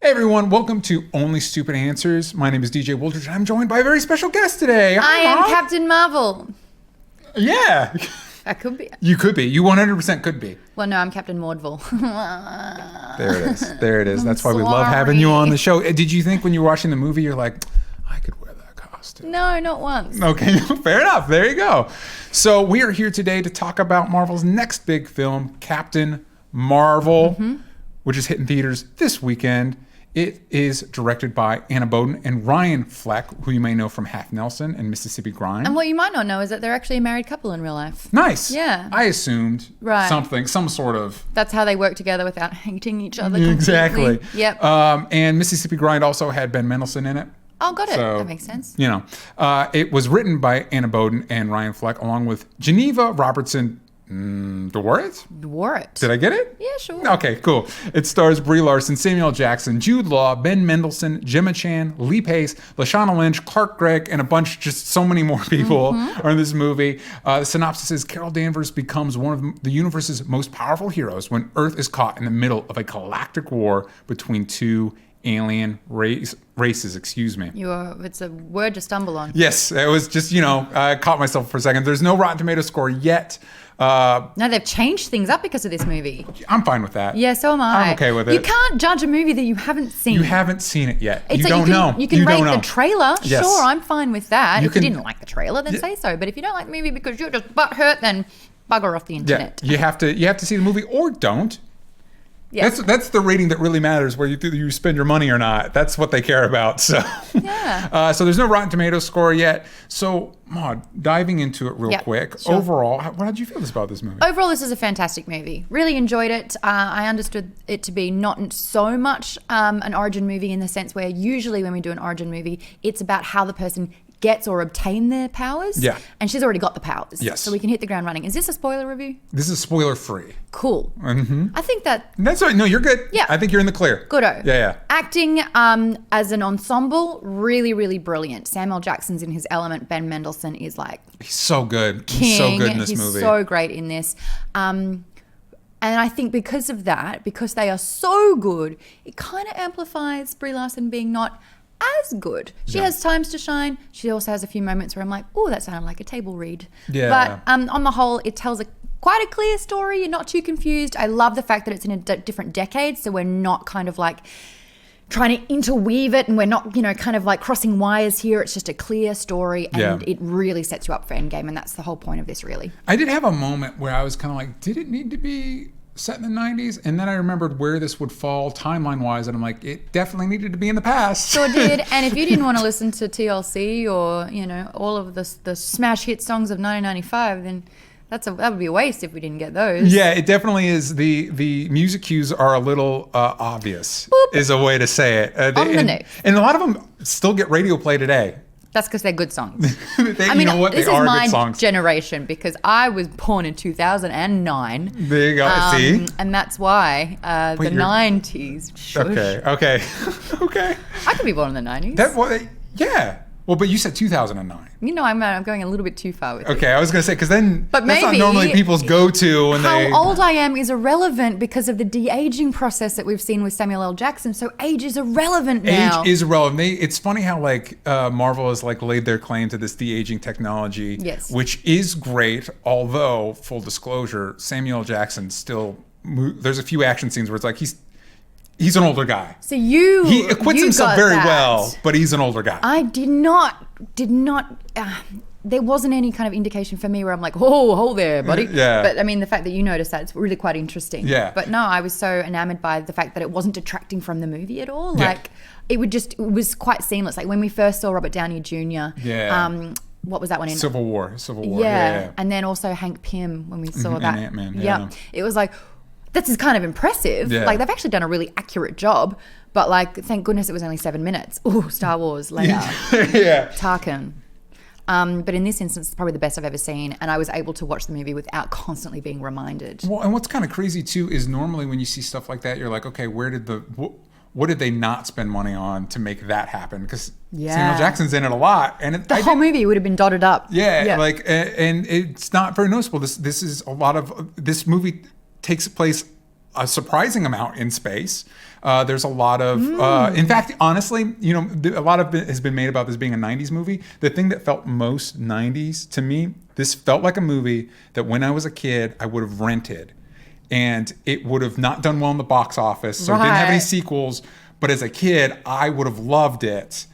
Hey everyone, welcome to Only Stupid Answers. My name is DJ Wooldridge, and I'm joined by a very special guest today. I am Captain Marvel. Yeah. I could be. You could be. You 100% could be. Well, no, I'm Captain Maudeville. There it is. There it is. That's why we love having you on the show. Did you think when you were watching the movie, you're like, I could wear that costume? No, not once. Okay, fair enough. There you go. So we are here today to talk about Marvel's next big film, Captain Marvel, which is hitting theaters this weekend. It is directed by Anna Boden and Ryan Fleck, who you may know from Half Nelson and Mississippi Grind. And what you might not know is that they're actually a married couple in real life. Nice. Yeah. I assumed something, some sort of... That's how they work together without hating each other completely. Exactly. Yep. And Mississippi Grind also had Ben Mendelsohn in it. Oh, got it. So, that makes sense. You know, it was written by Anna Boden and Ryan Fleck, along with Geneva Robertson-Dworet? Dworet. Did I get it? Yeah, sure. Okay, cool. It stars Brie Larson, Samuel Jackson, Jude Law, Ben Mendelsohn, Gemma Chan, Lee Pace, Lashana Lynch, Gregg, and a bunch, just so many more people are in this movie. The synopsis is Carol Danvers becomes one of the universe's most powerful heroes when Earth is caught in the middle of a galactic war between two alien races, excuse me. It's a word to stumble on. Yes, it was just, I caught myself for a second. There's no Rotten Tomato score yet. No, they've changed things up because of this movie. I'm fine with that. Yeah, so am I. I'm okay with it. You can't judge a movie that you haven't seen. You haven't seen it yet. It's you like don't know. You can rate the trailer. Yes. Sure, I'm fine with that. If you didn't like the trailer, then Yeah. say so. But if you don't like the movie because you're just butthurt, then bugger off the internet. Yeah, you have to see the movie or don't. Yeah. That's the rating that really matters, where you spend your money or not. That's what they care about. So, yeah. So there's no Rotten Tomato score yet. So, Maude, diving into it real quick. Sure. Overall, how did you feel about this movie? Overall, this is a fantastic movie. Really enjoyed it. I understood it to be not so much an origin movie in the sense where usually when we do an origin movie, it's about how the person gets or obtain their powers. Yeah. And she's already got the powers. Yes. So we can hit the ground running. Is this a spoiler review? This is spoiler free. Cool. I think That's right. No, you're good. Yeah. I think you're in the clear. Goodo. Yeah. Acting as an ensemble, really, really brilliant. Samuel Jackson's in his element. Ben Mendelsohn is like He's so good. king. He's so good in this movie. He's so great in this. And I think because of that, because they are so good, it kind of amplifies Brie Larson being not as good. She has times to shine. She also has a few moments where I'm like, oh, that sounded like a table read. Yeah. But on the whole, it tells quite a clear story. You're not too confused. I love the fact that it's in a different decade, so we're not kind of like trying to interweave it, and we're not, kind of like crossing wires here. It's just a clear story, and it really sets you up for Endgame, and that's the whole point of this, really. I did have a moment where I was kind of like, did it need to be set in the 90s? And then I remembered where this would fall timeline-wise, and I'm like, it definitely needed to be in the past. Sure did. And if you didn't want to listen to TLC or, all of the smash hit songs of 1995, then that would be a waste if we didn't get those. Yeah, it definitely is. The music cues are a little obvious, is a way to say it. On the nose. And a lot of them still get radio play today. That's because they're good songs. You know what? This they are is my good songs. generation because I was born in 2009. There you go. See? And that's why the 90s. Shush. Okay. I could be born in the 90s. Yeah. Well, but you said 2009. I'm going a little bit too far with it. Okay, I was going to say, because then but that's maybe not normally people's go-to. When how old I am is irrelevant because of the de-aging process that we've seen with Samuel L. Jackson. So age is irrelevant now. Age is irrelevant. It's funny how Marvel has laid their claim to this de-aging technology, yes, which is great. Although, full disclosure, Samuel L. Jackson still there's a few action scenes where it's like he's an older guy. So he acquits himself very that. well, but he's an older guy. I did not. There wasn't any kind of indication for me where I'm like, oh, hold there, buddy. Yeah. But I mean, the fact that you noticed that, it's really quite interesting. Yeah. But no, I was so enamored by the fact that it wasn't detracting from the movie at all. Yeah. It was quite seamless. Like when we first saw Robert Downey Jr. Yeah. What was that one in? Civil War. Yeah. And then also Hank Pym when we saw that. And Ant-Man. Yeah. It was like, this is kind of impressive. Yeah. Like they've actually done a really accurate job. But thank goodness it was only 7 minutes. Ooh, Star Wars, Leia. Yeah. Tarkin. But in this instance, it's probably the best I've ever seen. And I was able to watch the movie without constantly being reminded. Well, and what's kind of crazy too is normally when you see stuff like that, you're like, okay, what did they not spend money on to make that happen? Because Samuel Jackson's in it a lot, and the whole movie would have been dotted up. Yeah. And it's not very noticeable. This is a lot of this movie takes place a surprising amount in space. There's a lot of, in fact, honestly, a lot of it has been made about this being a 90s movie. The thing that felt most 90s to me, this felt like a movie that when I was a kid, I would have rented. And it would have not done well in the box office, so it didn't have any sequels. But as a kid, I would have loved it.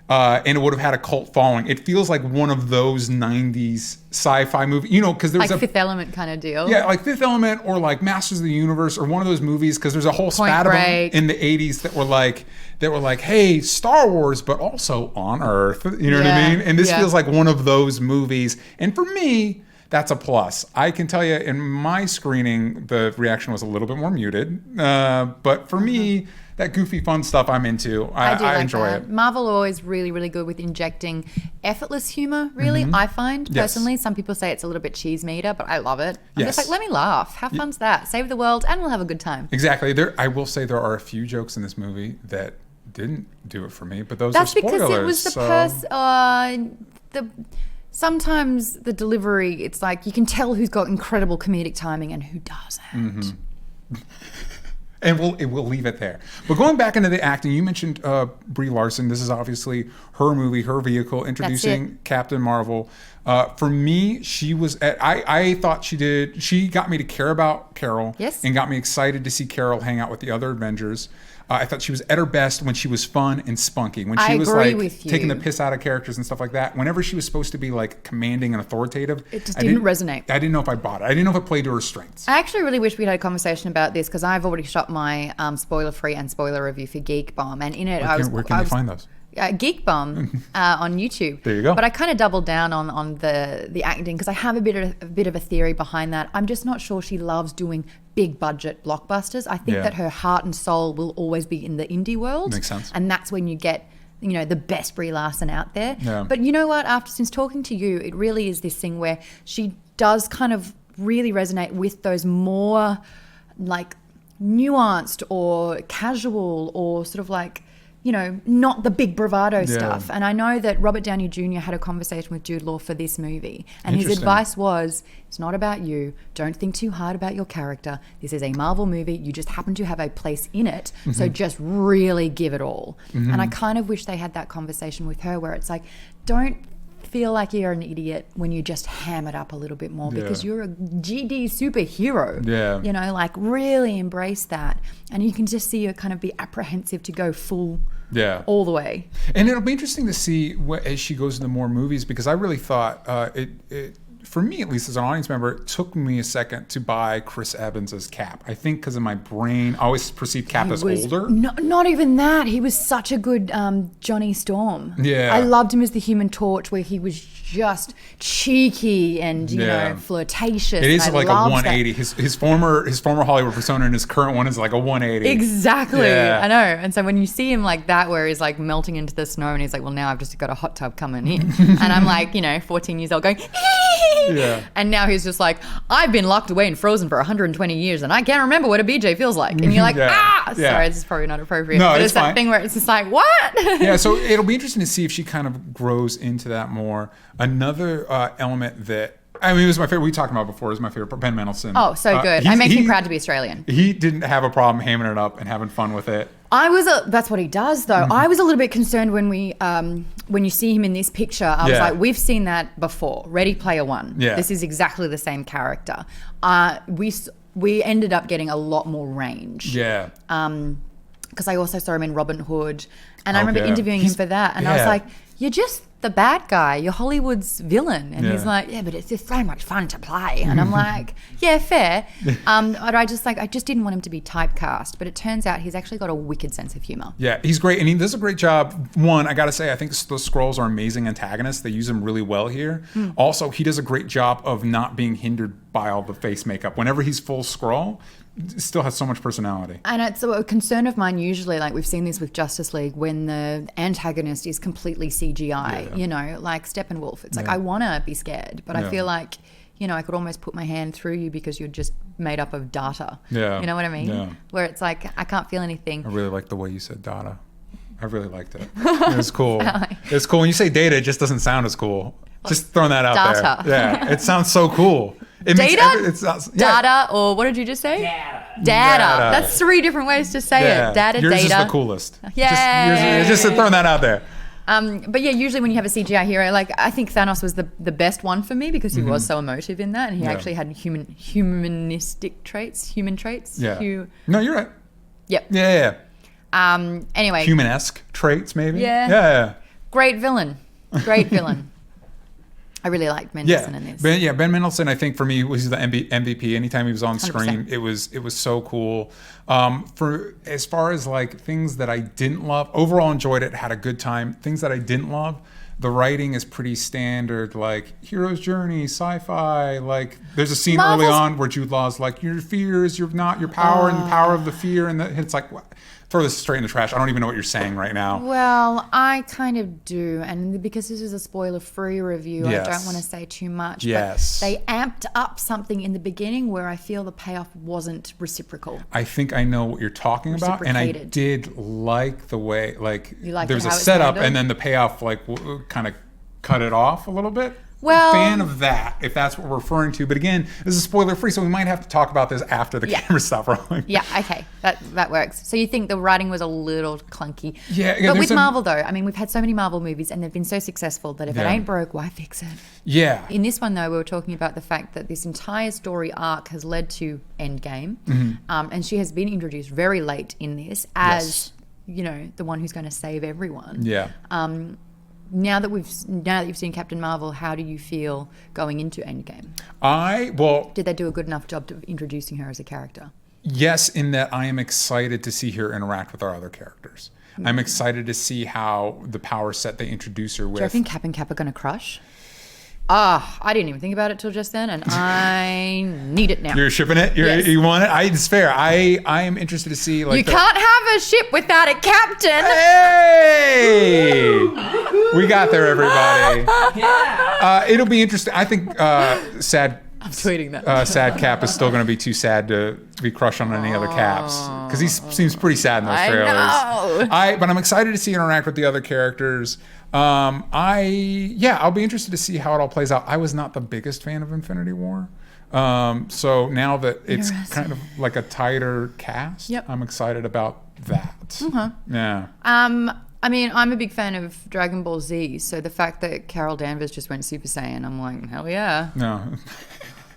And it would have had a cult following. It feels like one of those 90s sci-fi movies, because there's like Fifth Element kind of deal. Yeah, like Fifth Element or like Masters of the Universe or one of those movies, because there's a whole spat of them in the 80s that were like, hey, Star Wars, but also on Earth. You know what I mean? And this feels like one of those movies. And for me, that's a plus. I can tell you in my screening, the reaction was a little bit more muted. But for me, that goofy fun stuff I'm into. I enjoy it. Marvel are always really, really good with injecting effortless humor, really, I find, personally. Some people say it's a little bit cheese meter, but I love it. I'm just like, let me laugh. How fun's that? Save the world and we'll have a good time. Exactly. I will say there are a few jokes in this movie that didn't do it for me, but those are spoilers. That's because it was sometimes the delivery, it's like you can tell who's got incredible comedic timing and who doesn't. And we'll leave it there. But going back into the acting, you mentioned Brie Larson. This is obviously her movie, her vehicle, introducing Captain Marvel. For me, she was I thought she got me to care about Carol and got me excited to see Carol hang out with the other Avengers. I thought she was at her best when she was fun and spunky. When she was like taking the piss out of characters and stuff like that. Whenever she was supposed to be like commanding and authoritative, it just didn't resonate. I didn't know if I bought it. I didn't know if it played to her strengths. I actually really wish we'd had a conversation about this because I've already shot my spoiler-free and spoiler review for Geek Bomb, and in it where can you find those? Geek Bomb on YouTube. There you go. But I kind of doubled down on the acting because I have a bit of a theory behind that. I'm just not sure she loves doing big budget blockbusters. I think that her heart and soul will always be in the indie world. Makes sense. And that's when you get the best Brie Larson out there. Yeah. But you know what? Since talking to you, it really is this thing where she does kind of really resonate with those more like nuanced or casual or sort of like, not the big bravado stuff. And I know that Robert Downey Jr. had a conversation with Jude Law for this movie. And his advice was, it's not about you. Don't think too hard about your character. This is a Marvel movie. You just happen to have a place in it. So just really give it all. And I kind of wish they had that conversation with her where it's like, don't feel like you're an idiot when you just ham it up a little bit more because you're a GD superhero. Like really embrace that. And you can just see her kind of be apprehensive to go full all the way. And it'll be interesting to see as she goes into more movies, because I really thought it for me, at least as an audience member, it took me a second to buy Chris Evans as Cap. I think because in my brain, I always perceived Cap as older. Not even that. He was such a good Johnny Storm. Yeah. I loved him as the Human Torch, where he was just cheeky and flirtatious. It is like a 180. His former Hollywood persona and his current one is like a 180. Exactly. Yeah. I know. And so when you see him like that, where he's like melting into the snow and he's like, well, now I've just got a hot tub coming in. And I'm like, 14 years old going, yeah. And now he's just like, I've been locked away and frozen for 120 years and I can't remember what a BJ feels like. And you're like, sorry, this is probably not appropriate. No, but it's that fine. Thing where it's just like, what? Yeah, so it'll be interesting to see if she kind of grows into that more. Another element that, it was my favorite, we talked about before, is my favorite, Ben Mendelsohn. Oh, so good. I make me proud to be Australian. He didn't have a problem hamming it up and having fun with it. That's what he does though. I was a little bit concerned when you see him in this picture. I was like, we've seen that before. Ready Player One. Yeah. This is exactly the same character. We ended up getting a lot more range. Yeah. Because I also saw him in Robin Hood, and I remember interviewing him for that, and I was like, you're just the bad guy. You're Hollywood's villain. And he's like, yeah, but it's just so much fun to play. And I'm like, yeah, fair. But I just didn't want him to be typecast. But it turns out he's actually got a wicked sense of humor. Yeah, he's great. And he does a great job. One, I got to say, I think the Skrulls are amazing antagonists. They use him really well here. Also, he does a great job of not being hindered by all the face makeup. Whenever he's full Skrull, still has so much personality. And it's a concern of mine usually, like we've seen this with Justice League, when the antagonist is completely CGI, like Steppenwolf. It's like, I want to be scared, but I feel like, I could almost put my hand through you because you're just made up of data. Yeah. You know what I mean? Yeah. Where it's like, I can't feel anything. I really like the way you said data. I really liked it. It was cool. It's cool. When you say data, it just doesn't sound as cool. Just throwing that out data. there. Yeah. It sounds so cool. It's not, Data, or what did you just say? Data. That's 3 different ways to say it. Data, yours data. is the coolest. Yeah. Just throwing that out there. But yeah, usually when you have a CGI hero, like I think Thanos was the best one for me because he was so emotive in that, and he actually had humanistic traits, human traits. Yeah. No, you're right. Yep. Yeah. Anyway. Human-esque traits, maybe. Yeah. Great villain. I really liked Mendelsohn in this. Ben Mendelsohn, I think for me was the MVP. Anytime he was on 100%. screen, it was so cool. For as far as like things that I didn't love, overall enjoyed it, had a good time. Things that I didn't love, the writing is pretty standard, like hero's journey, sci-fi. Like there's a scene early on where Jude Law's like, your fear is your power, and the power of the fear, and it's like, what? Throw this straight in the trash. I don't even know what you're saying right now. Well, I kind of do. And because this is a spoiler-free review, I don't want to say too much. Yes. But they amped up something in the beginning where I feel the payoff wasn't reciprocal. I think I know what you're talking about. And I did like the way, like, there's a setup and then the payoff, like, kind of cut it off a little bit. Well, fan of that, if that's what we're referring to. But again, this is spoiler free, so we might have to talk about this after the camera stop rolling. Yeah, okay, that works. So you think the writing was a little clunky? Yeah, but with Marvel though, I mean, we've had so many Marvel movies, and they've been so successful that if it ain't broke, why fix it? Yeah. In this one though, we were talking about the fact that this entire story arc has led to Endgame, and she has been introduced very late in this as you know, the one who's going to save everyone. Yeah. Now that you've seen Captain Marvel, how do you feel going into Endgame? Did they do a good enough job of introducing her as a character? Yes, in that I am excited to see her interact with our other characters. I'm excited to see how the power set they introduce her with. Do you think Cap and Cap are going to crush? I didn't even think about it till just then, and I need it now. You're shipping it? You want it? It's fair. I am interested to see. Like, you can't have a ship without a captain. Hey! We got there, everybody. It'll be interesting. I think sad. I'm tweeting that. Sad Cap is still going to be too sad to be crushed on any other Caps because he seems pretty sad in those trailers. I know. But I'm excited to see him interact with the other characters. I'll be interested to see how it all plays out. I was not the biggest fan of Infinity War. So now that it's kind of like a tighter cast, I'm excited about that. Yeah. I mean, I'm a big fan of Dragon Ball Z, so the fact that Carol Danvers just went Super Saiyan, I'm like, hell yeah. No.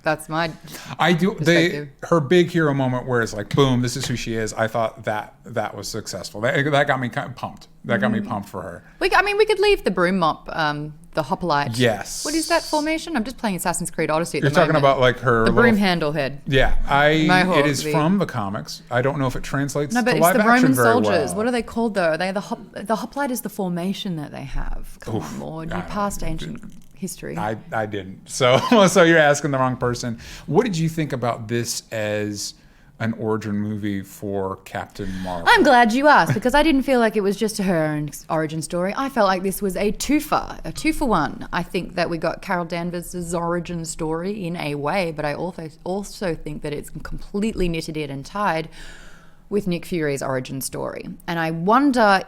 That's my her big hero moment where it's like, boom, this is who she is. I thought that was successful. That got me kind of pumped. That got me pumped for her. We could leave the broom mop, the hoplite. Yes. What is that formation? I'm just playing Assassin's Creed Odyssey at You're the moment. talking about like her the broom handle head. Yeah, Mohawk, it is from the comics. I don't know if it translates to live it's the action Roman very soldiers. well. What are they called though? The hoplite is the formation that they have. Come on, Lord, you passed ancient history. I didn't. So you're asking the wrong person. What did you think about this as an origin movie for Captain Marvel? I'm glad you asked because I didn't feel like it was just her origin story. I felt like this was a two for one. I think that we got Carol Danvers' origin story in a way, but I also think that it's completely knitted in and tied with Nick Fury's origin story. And I wonder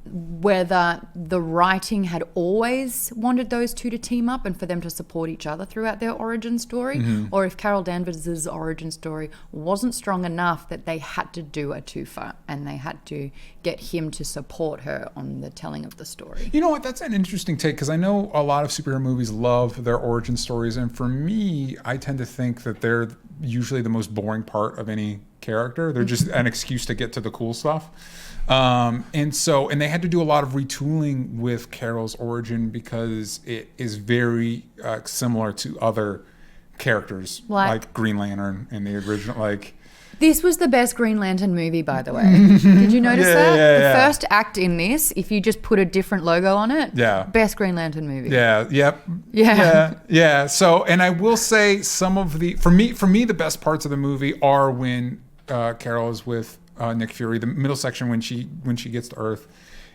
whether the writing had always wanted those two to team up and for them to support each other throughout their origin story, or if Carol Danvers' origin story wasn't strong enough that they had to do a twofer and they had to get him to support her on the telling of the story. You know what? That's an interesting take because I know a lot of superhero movies love their origin stories, and for me, I tend to think that they're usually the most boring part of any character. They're just an excuse to get to the cool stuff. And they had to do a lot of retooling with Carol's origin because it is very similar to other characters like Green Lantern in the original. This was the best Green Lantern movie, by the way. Did you notice that? The first act in this, if you just put a different logo on it, best Green Lantern movie. Yeah. So, and I will say some of for me, the best parts of the movie are when Carol is with Nick Fury, the middle section when she gets to Earth,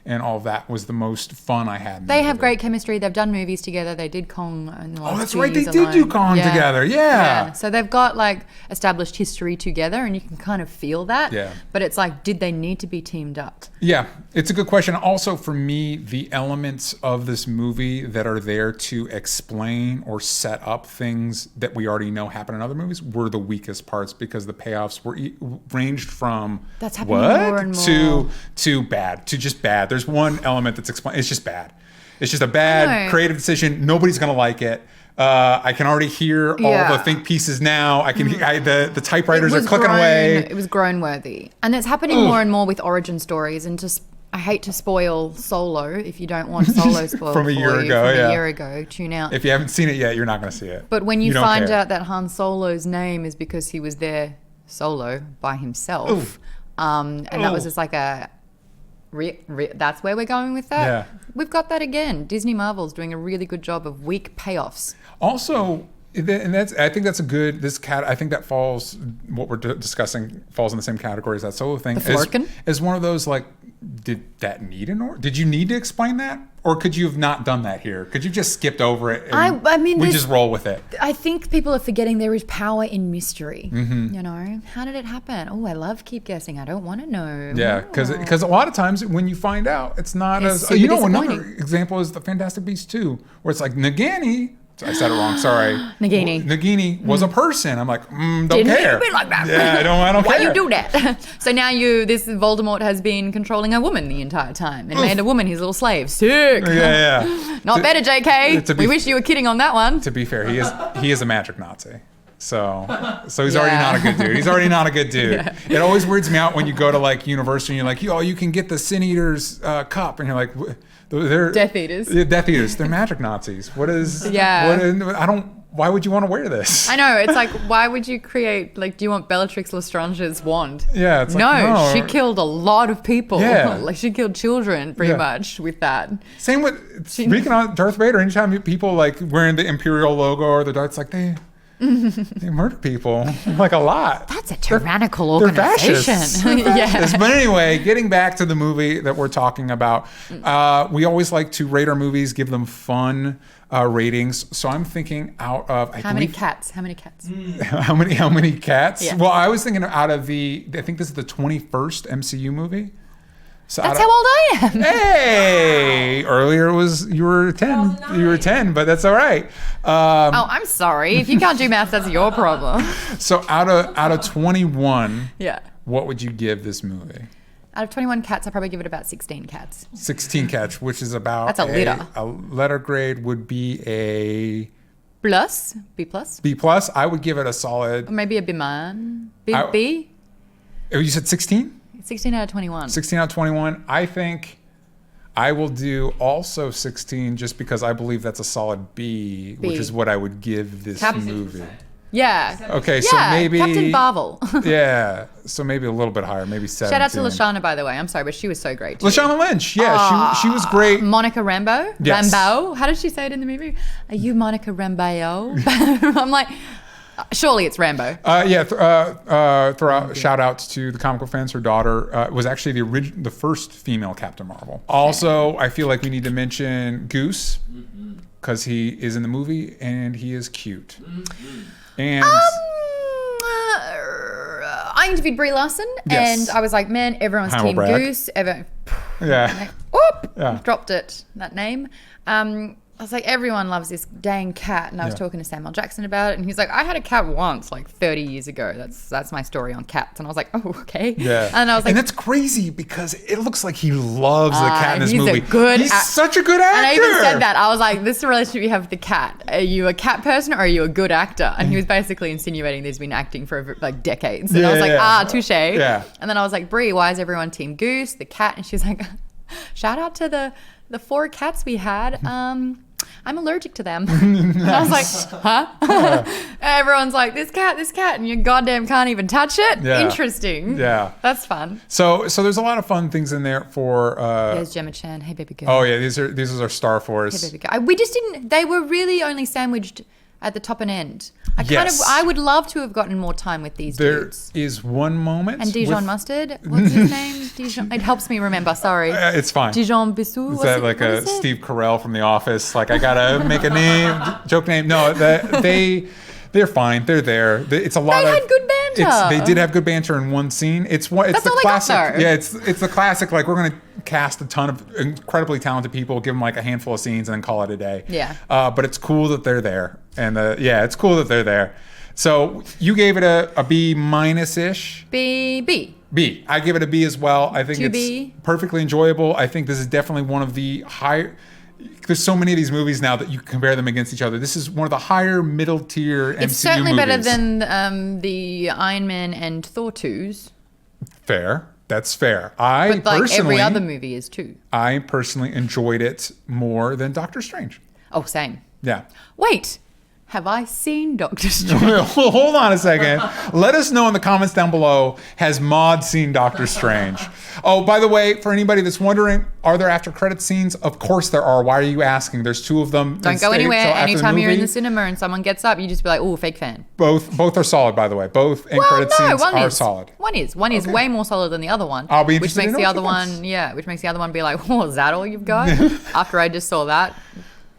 and all of that was the most fun I had. They have great chemistry. They've done movies together. They did Kong in the last that's few right. They years did do alone. Kong together. Yeah. So they've got like established history together, and you can kind of feel that. Yeah. But it's like, did they need to be teamed up? Yeah, it's a good question. Also, for me, the elements of this movie that are there to explain or set up things that we already know happen in other movies were the weakest parts, because the payoffs were ranged from That's happening more and more. to bad, to just bad. There's one element that's explained. It's just bad. It's just a bad creative decision. Nobody's gonna like it. I can already hear all the think pieces now. I can the typewriters are clicking away. It was groan worthy, and it's happening more and more with origin stories. And just, I hate to spoil Solo. If you don't want Solo spoiled from a year ago, tune out. If you haven't seen it yet, you're not going to see it. But when you find out that Han Solo's name is because he was there solo by himself, and that was just like a. That's where we're going with that. Yeah. We've got that again. Disney Marvel's doing a really good job of weak payoffs. Also, and I think that's a good. I think that falls. What we're discussing falls in the same category as that Solo thing. As one of those, like, did that need an order? Did you need to explain that, or could you have not done that here? Could you just skipped over it? And I mean, we just roll with it. I think people are forgetting there is power in mystery. You know, how did it happen? Oh, I love keep guessing. I don't want to know. Yeah, because a lot of times when you find out, it's not as another example is the Fantastic Beasts 2, where it's like Nagini. I said it wrong. Sorry. Nagini was a person. I'm like, don't care. Didn't be like that. Yeah, I don't care. Why you do that? So now this Voldemort has been controlling a woman the entire time and made a woman his little slave. Sick. Yeah. Not better, JK. We wish you were kidding on that one. To be fair, he is a magic Nazi. So he's already not a good dude. He's already not a good dude. Yeah. It always weirds me out when you go to like university and you're like, you can get the Sin Eater's cup, and you're like, they're Death Eaters. Death Eaters. They're magic Nazis. What is? Yeah. Why would you want to wear this? I know. It's like, why would you create, like, do you want Bellatrix Lestrange's wand? Yeah. It's like, no. She killed a lot of people. Yeah. Like, she killed children pretty much with that. Same with, speaking of Darth Vader, anytime people like wearing the Imperial logo or the Darth, it's like they murder people like a lot. That's a tyrannical organization. They're fascists. But anyway, getting back to the movie that we're talking about, we always like to rate our movies, give them fun ratings. So I'm thinking out of how many cats? How many cats? Yeah. Well, I was thinking out of I think this is the 21st MCU movie. So that's how old I am. Hey, earlier you were 10. You were 10, but that's all right. I'm sorry. If you can't do math, that's your problem. So out of 21, yeah, what would you give this movie? Out of 21 cats, I'd probably give it about 16 cats. 16 cats, which is about that's a litter. A letter grade would be a B plus. B plus. I would give it a solid. Or maybe a B-man. B. Oh, you said 16? 16 out of 21. 16 out of 21. I think I will do also 16 just because I believe that's a solid B. Which is what I would give this movie. Yeah. Okay, so maybe Captain Marvel. Yeah, so maybe a little bit higher, maybe 17. Shout out to Lashana, by the way. I'm sorry, but she was so great too. Lashana Lynch, yeah, she was great. Monica Rambeau? Yes. Rambeau? How did she say it in the movie? Are you Monica Rambeau? I'm like, surely it's Rambo. Throw out shout outs to the comic book fans. Her daughter was actually the first female Captain Marvel. Also, I feel like we need to mention Goose because he is in the movie and he is cute. And I interviewed Brie Larson and I was like, man, everyone's Team Goose. Dropped it, that name. I was like, everyone loves this dang cat. And I was talking to Samuel Jackson about it. And he's like, I had a cat once, like 30 years ago. That's my story on cats. And I was like, oh, okay. Yeah. And I was like, and that's crazy because it looks like he loves the cat in this movie. He's such a good actor. And I even said that. I was like, this is the relationship you have with the cat. Are you a cat person or are you a good actor? And he was basically insinuating that he's been acting for like decades. And I was like, touche. Yeah. And then I was like, Brie, why is everyone Team Goose, the cat? And she's like, shout out to the 4 cats we had. I'm allergic to them. And I was like, huh? Everyone's like, this cat, and you goddamn can't even touch it? Yeah. Interesting. Yeah. That's fun. So there's a lot of fun things in there for... There's Gemma Chan. Hey, baby girl. Oh, yeah. These are our Star Force. Hey, baby girl. We just didn't... They were really only sandwiched... at the top and end. Yes. I would love to have gotten more time with these dudes. There is one moment. And Dijon mustard. What's his name? Dijon. It helps me remember. Sorry. It's fine. Dijon Bissou. Is that like a Steve Carell from The Office? Like, I gotta make a name, joke name. No, they're fine. They're there. It's a lot. They had good banter. They did have good banter in one scene. It's the all classic. they got, though. Yeah, it's the classic. Like, we're gonna cast a ton of incredibly talented people, give them like a handful of scenes, and then call it a day. Yeah. But it's cool that they're there, and it's cool that they're there. So you gave it a B minus-ish. B. I give it a B as well. I think B. it's perfectly enjoyable. I think this is definitely one of the higher. There's so many of these movies now that you compare them against each other. This is one of the higher middle tier MCU movies. It's certainly better than the Iron Man and Thor 2s. Fair. That's fair. But like every other movie is too. I personally enjoyed it more than Doctor Strange. Oh, same. Yeah. Wait. Have I seen Doctor Strange? Hold on a second. Let us know in the comments down below, has Maude seen Doctor Strange? Oh, by the way, for anybody that's wondering, are there after credit scenes? Of course there are. Why are you asking? There's 2 of them. Don't go anywhere. Anytime you're in the cinema and someone gets up, you just be like, "Oh, fake fan." Both are solid, by the way. Both end credit scenes are solid. One is way more solid than the other one. I'll be interested which makes to the know other one, which makes the other one be like, "Oh, is that all you've got?" After I just saw that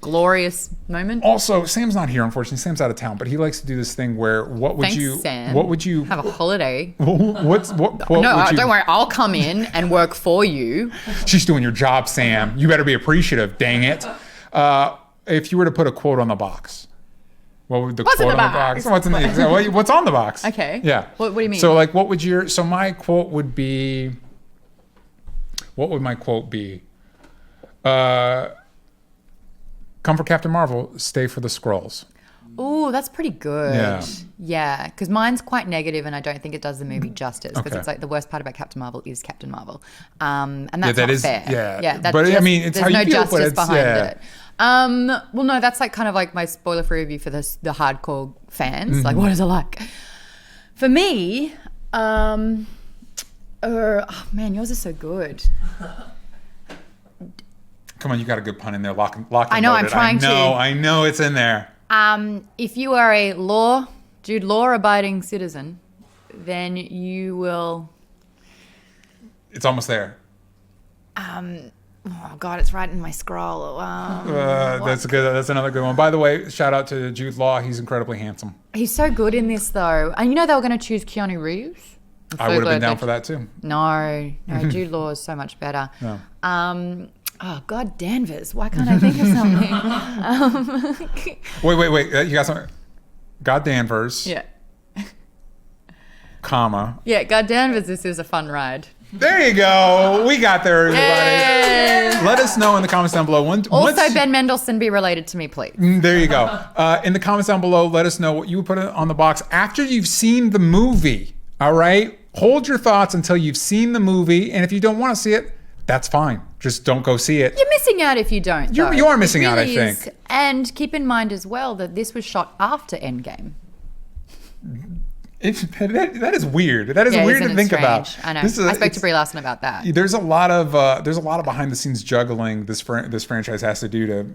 glorious moment. Also, Sam's not here, unfortunately. Sam's out of town, but he likes to do this thing where Sam. What would you have a holiday? What no, don't worry. I'll come in and work for you. She's doing your job, Sam. You better be appreciative. Dang it! If you were to put a quote on the box, what would the quote on the box? What's on the box? Okay. Yeah. What do you mean? So, like, what would your? So my quote would be. What would my quote be? Come for Captain Marvel, stay for the Skrulls. Oh, that's pretty good. Yeah. Because mine's quite negative, and I don't think it does the movie justice. Because it's like the worst part about Captain Marvel is Captain Marvel, and that's not fair. Yeah, that's but I mean, it's how you feel. There's no justice behind it. Well, no, that's like kind of like my spoiler-free review for the hardcore fans. Like, what is it like? For me, oh man, yours is so good. Come on, you got a good pun in there. Lock and I know, loaded. I'm trying to. I know it's in there. If you are a Jude Law-abiding citizen, then you will... It's almost there. Oh, God, it's right in my scroll. That's good. That's another good one. By the way, shout out to Jude Law. He's incredibly handsome. He's so good in this, though. And you know they were going to choose Keanu Reeves? I would have been down for that, too. No, Jude Law is so much better. No. Oh, God, Danvers. Why can't I think of something? Wait. You got something? God Danvers. Yeah. Comma. Yeah, God Danvers, this is a fun ride. There you go. We got there, everybody. Yay. Let us know in the comments down below. Also, Ben Mendelsohn, be related to me, please. There you go. In the comments down below, let us know what you would put on the box after you've seen the movie. All right? Hold your thoughts until you've seen the movie. And if you don't want to see it, that's fine. Just don't go see it. You're missing out if you don't. You are missing out, I think. And keep in mind as well that this was shot after Endgame. That is weird. That is weird to think about. I know. I spoke to Brie Larson about that. There's a lot of behind the scenes juggling this franchise has to do to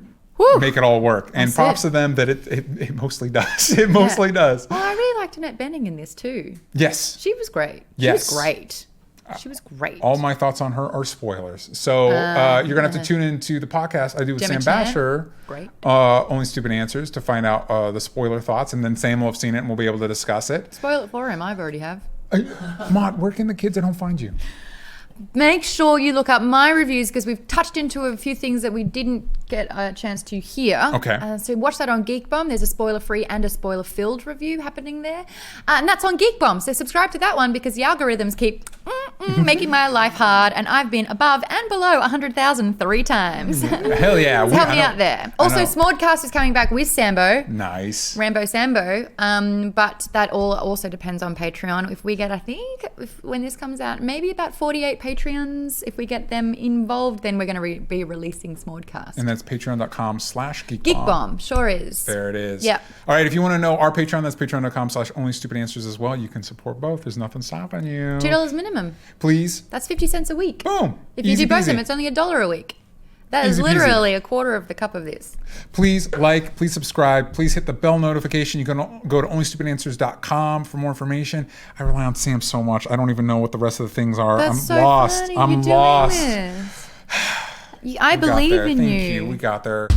make it all work. And props to them that it mostly does. It mostly does. Well, I really liked Annette Bening in this too. Yes. She was great. She was great. She was great. All my thoughts on her are spoilers. So you're going to have to tune into the podcast I do with Gemma Sam Chan. Basher. Great. Only Stupid Answers to find out the spoiler thoughts. And then Sam will have seen it and we'll be able to discuss it. Spoil it for him. I've already have. Maude, where can the kids at home find you? Make sure you look up my reviews because we've touched into a few things that we didn't get a chance to hear. Okay. So watch that on Geek Bomb. There's a spoiler-free and a spoiler-filled review happening there. And that's on Geek Bomb. So subscribe to that one because the algorithms keep making my life hard. And I've been above and below 100,000 3 times. Hell yeah. Help me out there. Also, Smodcast is coming back with Sambo. Nice. Rambo Sambo. But that all also depends on Patreon. If we get, I think, when this comes out, maybe about 48 Patreons. If we get them involved, then we're going to be releasing Smodcast. And that's patreon.com/geekbomb. Geekbomb, sure is. There it is. Yep. All right, if you want to know our Patreon, that's patreon.com/onlystupidanswers as well. You can support both. There's nothing stopping you. $2 minimum. Please. That's 50 cents a week. Boom. If you do both of them, it's only $1 a week. That is Easy peasy. literally a quarter of the cup of this. Please like, please subscribe, please hit the bell notification. You can go to onlystupidanswers.com for more information. I rely on Sam so much. I don't even know what the rest of the things are. That's I'm so lost. funny. I'm You're doing lost. this. I believe in Thank you. you. We got there.